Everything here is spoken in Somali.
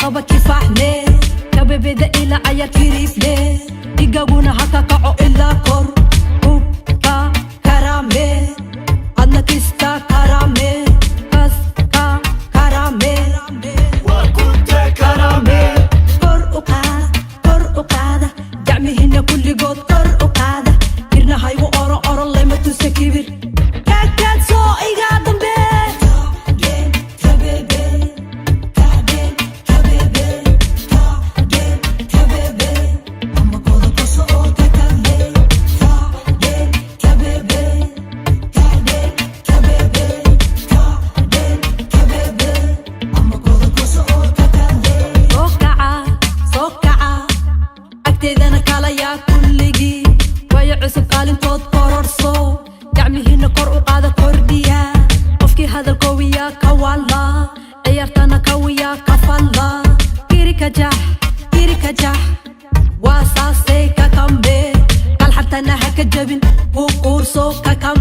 qaba kifaxne kabebeda ila aya tirifne igaguna haka kaco ila kor hubka karame adna kista karame kaska karame وكنت كرامي kor uqaada gacmihina kulligood kor uqaada irna haygu oro lema tusa kibir kaad soo iga dambe agteedana kalayaa kulligii waayo cusub qaalintood kororso gacmihiina kor u qaada kordhiya qofkii hadalkoowiya ka walla ciyaartana kawiya ka falla giri kajax waa saasay ka kambe qalxatana ha ka jabin u quurso ka kambe